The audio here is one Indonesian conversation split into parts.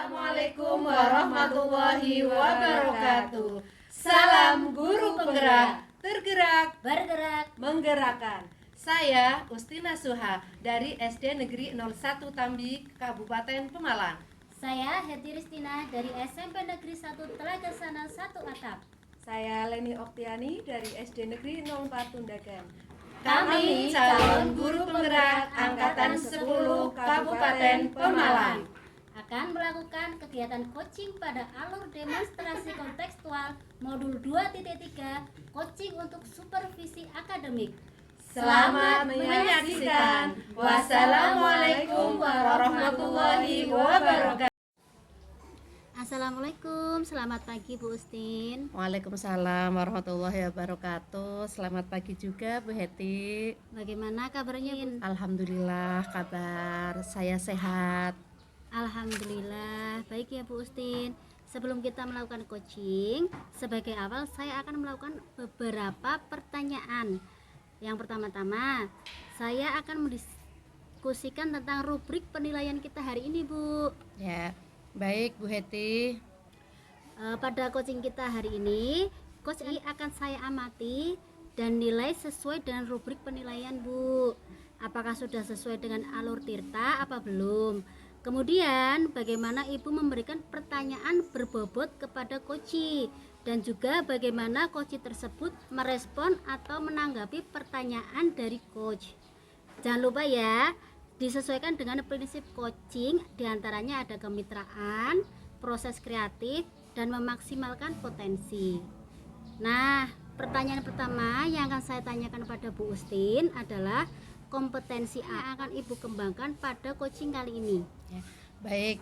Assalamualaikum warahmatullahi wabarakatuh. Salam guru penggerak, tergerak, bergerak, menggerakkan. Saya Ustina Suha dari SD Negeri 01 Tambi, Kabupaten Pemalang. Saya Heti Ristina dari SMP Negeri 1 Telaga Sana 1 Atap. Saya Leni Oktiani dari SD Negeri 04 Tundagan. Kami calon guru penggerak Angkatan 10 Kabupaten Pemalang. Akan melakukan kegiatan coaching pada alur demonstrasi kontekstual modul 2.3 coaching untuk supervisi akademik. Selamat menyaksikan. Wassalamualaikum warahmatullahi wabarakatuh. Assalamualaikum, selamat pagi Bu Ustin. Waalaikumsalam warahmatullahi wabarakatuh. Selamat pagi juga Bu Heti. Bagaimana kabarnya Bu? Alhamdulillah, kabar saya sehat. Alhamdulillah, baik ya Bu Ustin. Sebelum kita melakukan coaching, sebagai awal saya akan melakukan beberapa pertanyaan. Yang pertama-tama, saya akan mendiskusikan tentang rubrik penilaian kita hari ini, Bu. Ya, baik Bu Heti. Pada coaching kita hari ini, coach I akan saya amati dan nilai sesuai dengan rubrik penilaian, Bu. Apakah sudah sesuai dengan alur tirta apa belum? Kemudian bagaimana Ibu memberikan pertanyaan berbobot kepada coach dan juga bagaimana coach tersebut merespon atau menanggapi pertanyaan dari coach. Jangan lupa ya, disesuaikan dengan prinsip coaching, diantaranya ada kemitraan, proses kreatif, dan memaksimalkan potensi. Nah, pertanyaan pertama yang akan saya tanyakan pada Bu Ustin adalah kompetensi A akan Ibu kembangkan pada coaching kali ini. Ya, baik,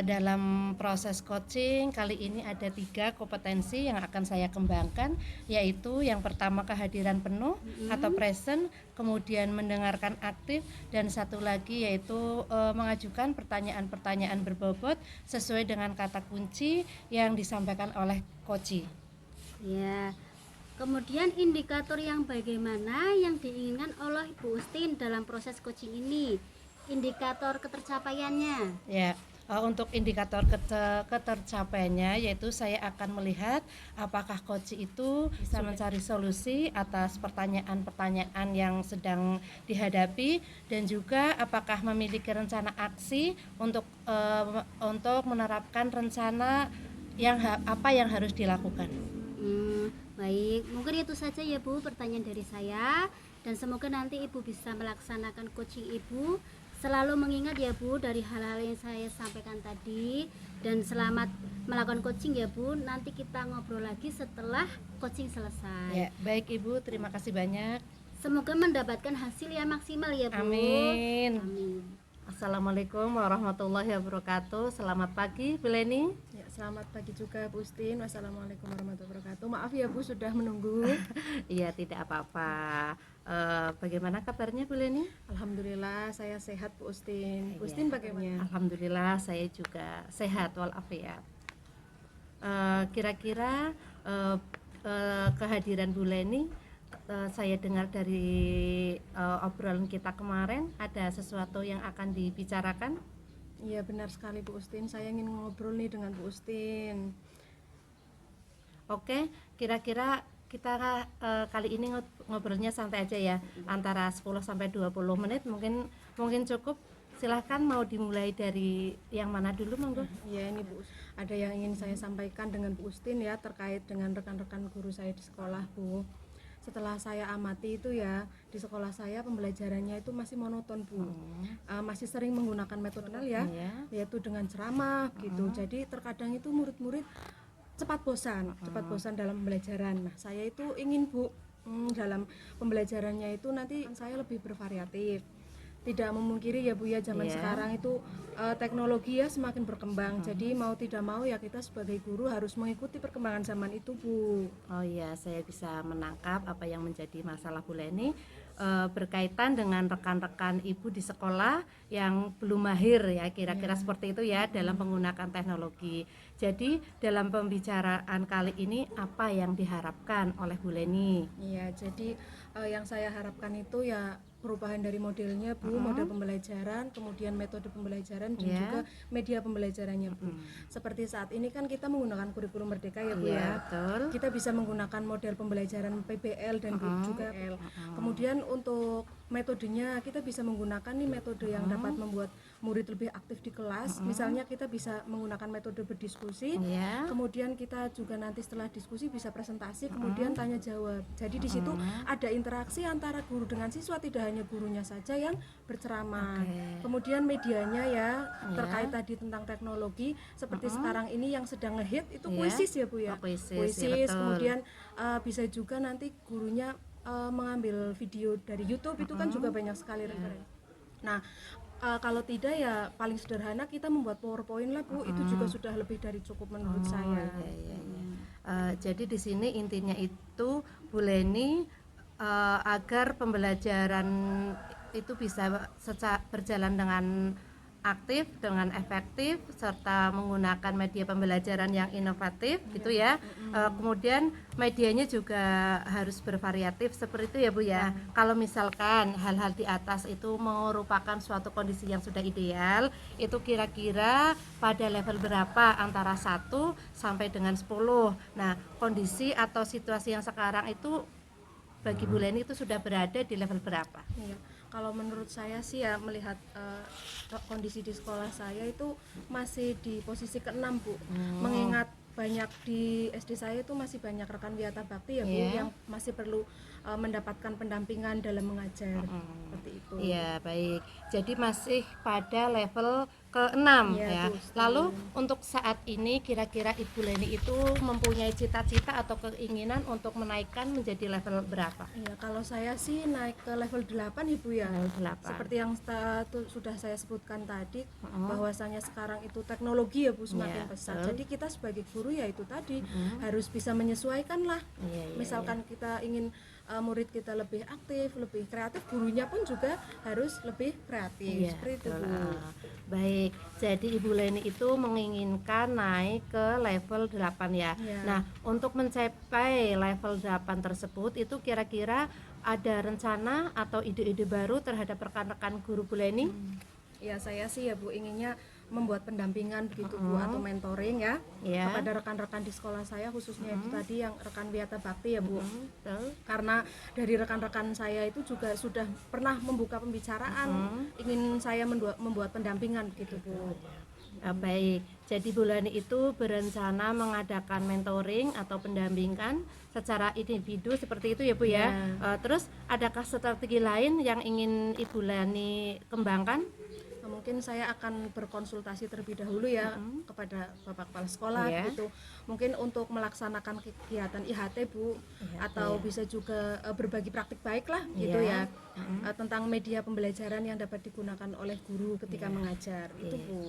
dalam proses coaching kali ini ada 3 kompetensi yang akan saya kembangkan, yaitu yang pertama kehadiran penuh atau present, kemudian mendengarkan aktif, dan satu lagi yaitu mengajukan pertanyaan-pertanyaan berbobot sesuai dengan kata kunci yang disampaikan oleh coach. Ya. Kemudian indikator yang bagaimana yang diinginkan oleh Bu Ustin dalam proses coaching ini, indikator ketercapaiannya. Ya, untuk indikator ketercapaiannya yaitu saya akan melihat apakah coach itu bisa mencari solusi atas pertanyaan-pertanyaan yang sedang dihadapi, dan juga apakah memiliki rencana aksi untuk menerapkan rencana apa yang harus dilakukan. Baik, mungkin itu saja ya Bu pertanyaan dari saya, dan semoga nanti Ibu bisa melaksanakan coaching Ibu. Selalu mengingat ya Bu dari hal-hal yang saya sampaikan tadi, dan selamat melakukan coaching ya Bu. Nanti kita ngobrol lagi setelah coaching selesai. Ya, baik Ibu, terima kasih banyak. Semoga mendapatkan hasil yang maksimal ya Bu. Amin. Amin. Assalamualaikum warahmatullahi wabarakatuh. Selamat pagi Bu Leni. Ya, selamat pagi juga Bu Ustin. Wassalamualaikum warahmatullahi wabarakatuh. Maaf ya Bu sudah menunggu. Iya, tidak apa-apa. Bagaimana kabarnya Bu Leni? Alhamdulillah saya sehat Bu Ustin. Bu Ustin bagaimana? Alhamdulillah saya juga sehat walafiat. Kira-kira kehadiran Bu Leni, saya dengar dari obrolan kita kemarin ada sesuatu yang akan dibicarakan. Iya benar sekali Bu Ustin, saya ingin ngobrol nih dengan Bu Ustin. Oke, kira-kira kita kali ini ngobrolnya santai aja ya, antara 10 sampai 20 menit mungkin cukup. Silahkan, mau dimulai dari yang mana dulu monggo? Iya ini Bu, ada yang ingin saya sampaikan dengan Bu Ustin ya, terkait dengan rekan-rekan guru saya di sekolah Bu. Setelah saya amati itu ya, di sekolah saya pembelajarannya itu masih monoton Bu. Masih sering menggunakan metode ya, yaitu dengan ceramah gitu. Jadi terkadang itu murid-murid cepat bosan dalam pembelajaran. Nah, saya itu ingin Bu, dalam pembelajarannya itu nanti saya lebih bervariatif. Tidak memungkiri ya Bu ya, zaman sekarang itu teknologi ya semakin berkembang. Jadi mau tidak mau ya kita sebagai guru harus mengikuti perkembangan zaman itu Bu. Oh iya, saya bisa menangkap apa yang menjadi masalah Bu Leni berkaitan dengan rekan-rekan Ibu di sekolah yang belum mahir ya, kira-kira seperti itu ya dalam menggunakan teknologi. Jadi dalam pembicaraan kali ini apa yang diharapkan oleh Bu Leni? Iya, jadi yang saya harapkan itu ya perubahan dari modelnya Bu, model pembelajaran, kemudian metode pembelajaran dan Ya. juga media pembelajarannya Bu. Seperti saat ini kan kita menggunakan kurikulum merdeka ya Bu Iya, ya. betul. Kita bisa menggunakan model pembelajaran PBL dan juga PL. Kemudian untuk metodenya kita bisa menggunakan nih metode yang dapat membuat murid lebih aktif di kelas. Misalnya kita bisa menggunakan metode berdiskusi. Iya. Kemudian kita juga nanti setelah diskusi bisa presentasi, kemudian tanya jawab. Jadi di situ ada interaksi antara guru dengan siswa, tidak hanya gurunya saja yang berceramah. Kemudian medianya ya terkait tadi tentang teknologi seperti sekarang ini yang sedang ngehit itu kuisis ya Bu ya. Oh, kuisis, ya, Kuisis, betul. kemudian bisa juga nanti gurunya mengambil video dari YouTube itu kan juga banyak sekali referensi. Nah, kalau tidak ya paling sederhana kita membuat PowerPoint lah Bu, itu juga sudah lebih dari cukup menurut saya. Iya. Jadi di sini intinya itu Bu Leni agar pembelajaran itu bisa berjalan dengan aktif, dengan efektif, serta menggunakan media pembelajaran yang inovatif gitu ya. Kemudian medianya juga harus bervariatif seperti itu ya Bu ya. Kalau misalkan hal-hal di atas itu merupakan suatu kondisi yang sudah ideal, itu kira-kira pada level berapa antara 1 sampai dengan 10. Nah, kondisi atau situasi yang sekarang itu bagi Bu Leni itu sudah berada di level berapa? Iya. Kalau menurut saya sih ya melihat kondisi di sekolah saya itu masih di posisi ke-6 Bu. Mengingat banyak di SD saya itu masih banyak rekan Wiyata Bakti ya Bu yang masih perlu mendapatkan pendampingan dalam mengajar seperti itu. Iya, baik. Jadi masih pada level ke-6 ya. Bu, Lalu untuk saat ini kira-kira Ibu Leni itu mempunyai cita-cita atau keinginan untuk menaikkan menjadi level berapa? Iya, kalau saya sih naik ke level 8 Ibu ya. Level 8. Seperti yang sudah saya sebutkan tadi, bahwasanya sekarang itu teknologi ya Bu semakin Iya, pesat. betul. Jadi kita sebagai guru ya itu tadi harus bisa menyesuaikan lah. Iya, Misalkan kita ingin murid kita lebih aktif, lebih kreatif, gurunya pun juga harus lebih kreatif. Iya, Seperti itu betul. Bu. Baik, jadi Ibu Leni itu menginginkan naik ke level 8 ya. Iya. Nah, untuk mencapai level 8 tersebut itu kira-kira ada rencana atau ide-ide baru terhadap rekan-rekan guru Bu Leni? Ya saya sih ya Bu inginnya membuat pendampingan begitu Bu atau mentoring ya Iya. kepada rekan-rekan di sekolah saya khususnya itu tadi yang rekan Wiyata Bakti ya Bu. Betul. Karena dari rekan-rekan saya itu juga sudah pernah membuka pembicaraan ingin saya membuat pendampingan begitu Bu. Baik, jadi Bu Leni itu berencana mengadakan mentoring atau pendampingan secara individu seperti itu ya Bu ya. Terus adakah strategi lain yang ingin Ibu Leni kembangkan? Nah, mungkin saya akan berkonsultasi terlebih dahulu ya kepada Bapak Kepala Sekolah Iya. gitu. Mungkin untuk melaksanakan kegiatan IHT Bu atau bisa juga berbagi praktik baik lah gitu Iya. ya. Tentang media pembelajaran yang dapat digunakan oleh guru ketika mengajar. Itu Bu.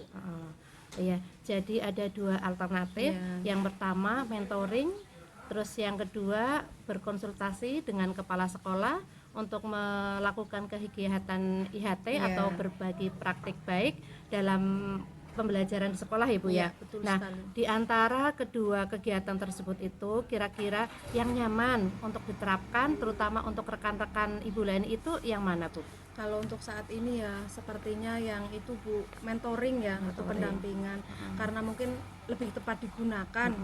Iya, jadi ada 2 alternatif. Iya. Yang pertama mentoring, terus yang kedua berkonsultasi dengan kepala sekolah untuk melakukan kegiatan IHT Iya. atau berbagi praktik baik dalam pembelajaran di sekolah ya Bu ya. Iya, betul Nah, sekali. di antara kedua kegiatan tersebut itu kira-kira yang nyaman untuk diterapkan terutama untuk rekan-rekan Ibu Leni itu yang mana Bu? Kalau untuk saat ini ya sepertinya yang itu Bu mentoring ya atau pendampingan karena mungkin lebih tepat digunakan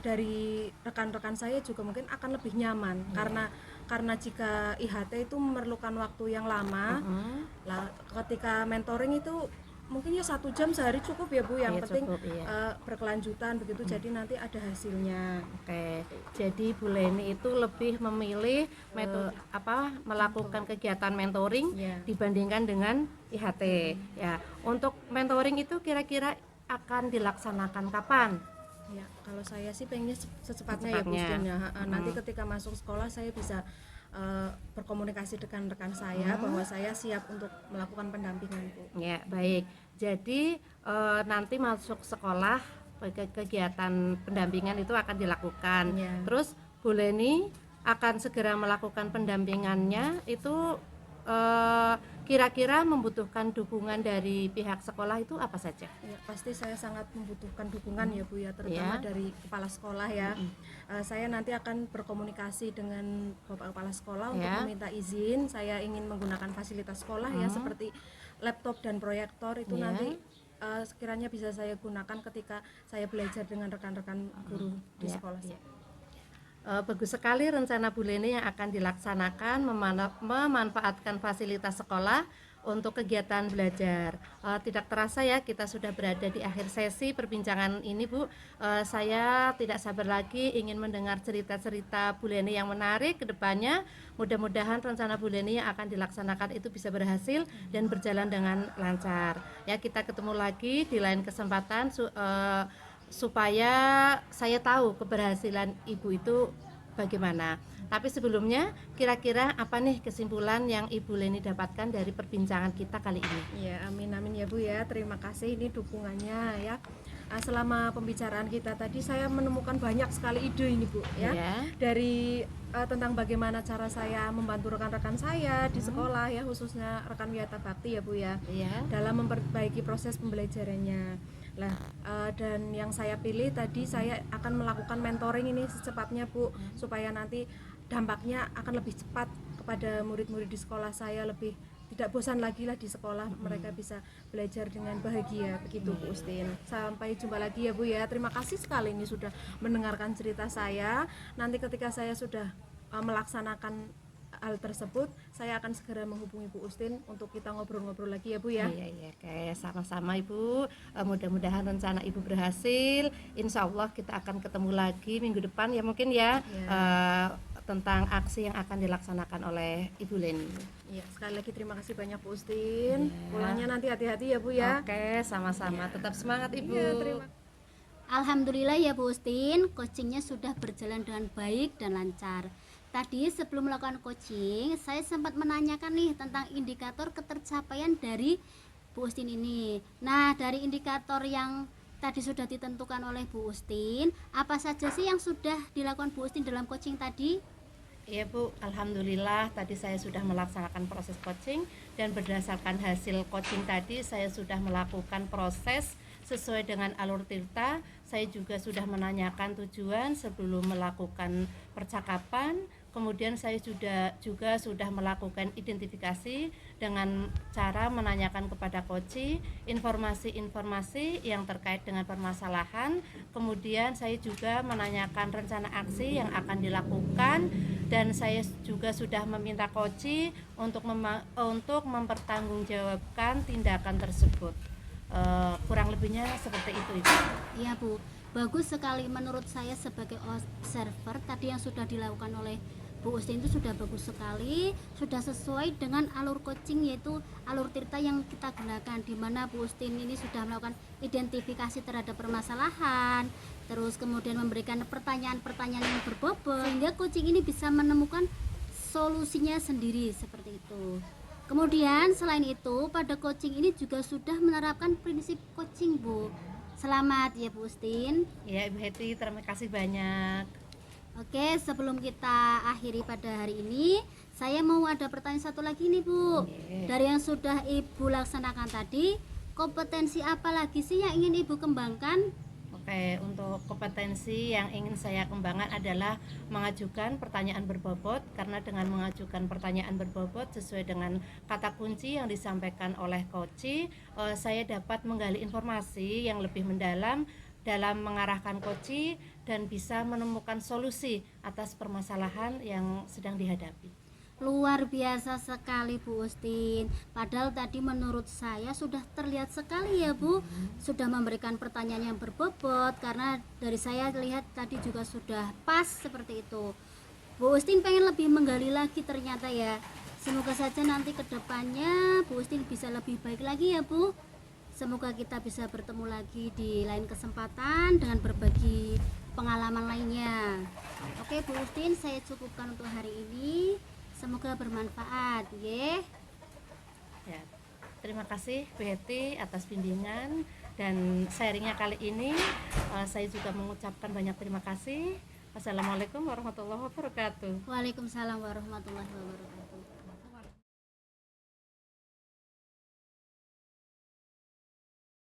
dari rekan-rekan saya juga mungkin akan lebih nyaman karena jika IHT itu memerlukan waktu yang lama lah ketika mentoring itu mungkin ya 1 jam sehari cukup ya Bu yang Iya, penting cukup, iya. berkelanjutan begitu jadi nanti ada hasilnya. Oke, jadi Bu Leni itu lebih memilih metode melakukan kegiatan mentoring Iya. dibandingkan dengan IHT. Ya, untuk mentoring itu kira-kira akan dilaksanakan kapan? Ya, kalau saya sih pengennya secepatnya ya Bu Secepatnya. Stin, ya. Nanti ketika masuk sekolah saya bisa berkomunikasi dengan rekan saya bahwa saya siap untuk melakukan pendampingan Bu. Ya, baik. Jadi nanti masuk sekolah kegiatan pendampingan itu akan dilakukan. Iya. Terus Bu Leni akan segera melakukan pendampingannya itu kira-kira membutuhkan dukungan dari pihak sekolah itu apa saja? Ya, pasti saya sangat membutuhkan dukungan ya Bu ya, terutama dari kepala sekolah ya. Saya nanti akan berkomunikasi dengan Bapak Kepala Sekolah untuk meminta izin. Saya ingin menggunakan fasilitas sekolah ya, seperti laptop dan proyektor itu nanti sekiranya bisa saya gunakan ketika saya belajar dengan rekan-rekan guru di sekolah. Bagus sekali rencana Bu Leni yang akan dilaksanakan memanfaatkan fasilitas sekolah untuk kegiatan belajar. Tidak terasa ya kita sudah berada di akhir sesi perbincangan ini Bu. Saya tidak sabar lagi ingin mendengar cerita-cerita Bu Leni yang menarik ke depannya. Mudah-mudahan rencana Bu Leni yang akan dilaksanakan itu bisa berhasil dan berjalan dengan lancar. Ya, kita ketemu lagi di lain kesempatan supaya saya tahu keberhasilan Ibu itu bagaimana. Tapi sebelumnya, kira-kira apa nih kesimpulan yang Ibu Leni dapatkan dari perbincangan kita kali ini? Ya, amin ya Bu ya. Terima kasih ini dukungannya ya. Selama pembicaraan kita tadi saya menemukan banyak sekali ide ini Bu ya. Dari tentang bagaimana cara saya membantu rekan-rekan saya di sekolah ya, khususnya rekan Wiyata Bakti ya Bu ya. Dalam memperbaiki proses pembelajarannya. Dan yang saya pilih tadi, saya akan melakukan mentoring ini secepatnya Bu, supaya nanti dampaknya akan lebih cepat kepada murid-murid di sekolah saya, lebih tidak bosan lagi lah di sekolah, mereka bisa belajar dengan bahagia begitu Bu Ustin. Sampai jumpa lagi ya Bu ya. Terima kasih sekali ini sudah mendengarkan cerita saya. Nanti ketika saya sudah melaksanakan hal tersebut, saya akan segera menghubungi Bu Ustin untuk kita ngobrol-ngobrol lagi ya Bu ya. Iya, kayak sama-sama Ibu. Mudah-mudahan rencana Ibu berhasil. Insya Allah kita akan ketemu lagi minggu depan ya mungkin ya. Tentang aksi yang akan dilaksanakan oleh Ibu Leni. Iya, sekali lagi terima kasih banyak Bu Ustin. Pulangnya nanti hati-hati ya Bu ya. Oke, sama-sama. Tetap semangat Ibu. Terima. Alhamdulillah ya Bu Ustin, coachingnya sudah berjalan dengan baik dan lancar. Tadi sebelum melakukan coaching, saya sempat menanyakan nih tentang indikator ketercapaian dari Bu Ustin ini. Nah, dari indikator yang tadi sudah ditentukan oleh Bu Ustin, apa saja sih yang sudah dilakukan Bu Ustin dalam coaching tadi? Iya Bu, alhamdulillah tadi saya sudah melaksanakan proses coaching dan berdasarkan hasil coaching tadi saya sudah melakukan proses sesuai dengan alur tirta. Saya juga sudah menanyakan tujuan sebelum melakukan percakapan. Kemudian saya juga sudah melakukan identifikasi dengan cara menanyakan kepada coach informasi-informasi yang terkait dengan permasalahan. Kemudian saya juga menanyakan rencana aksi yang akan dilakukan dan saya juga sudah meminta coach untuk mempertanggungjawabkan tindakan tersebut. Kurang lebihnya seperti itu Ibu. Iya Bu, bagus sekali menurut saya sebagai observer tadi yang sudah dilakukan oleh Bu Ustin itu sudah bagus sekali, sudah sesuai dengan alur coaching yaitu alur tirta yang kita gunakan, di mana Bu Ustin ini sudah melakukan identifikasi terhadap permasalahan, terus kemudian memberikan pertanyaan-pertanyaan yang berbobot sehingga coaching ini bisa menemukan solusinya sendiri seperti itu. Kemudian selain itu pada coaching ini juga sudah menerapkan prinsip coaching Bu. Selamat ya Bu Ustin. Ya Ibu Heti, terima kasih banyak. Oke, sebelum kita akhiri pada hari ini, saya mau ada pertanyaan satu lagi nih Bu. Dari yang sudah Ibu laksanakan tadi, kompetensi apa lagi sih yang ingin Ibu kembangkan? Oke, untuk kompetensi yang ingin saya kembangkan adalah mengajukan pertanyaan berbobot, karena dengan mengajukan pertanyaan berbobot sesuai dengan kata kunci yang disampaikan oleh coach, saya dapat menggali informasi yang lebih mendalam dalam mengarahkan coach dan bisa menemukan solusi atas permasalahan yang sedang dihadapi. Luar biasa sekali Bu Ustin. Padahal tadi menurut saya sudah terlihat sekali ya Bu, sudah memberikan pertanyaan yang berbobot, karena dari saya lihat tadi juga sudah pas seperti itu. Bu Ustin pengen lebih menggali lagi ternyata ya. Semoga saja nanti kedepannya Bu Ustin bisa lebih baik lagi ya Bu. Semoga kita bisa bertemu lagi di lain kesempatan dengan berbagi pengalaman lainnya. Oke Bu Ustin, saya cukupkan untuk hari ini. Semoga bermanfaat ya. Terima kasih Bu Heti atas bimbingan dan sharingnya kali ini. Saya juga mengucapkan banyak terima kasih. Wassalamualaikum warahmatullahi wabarakatuh. Waalaikumsalam warahmatullahi wabarakatuh.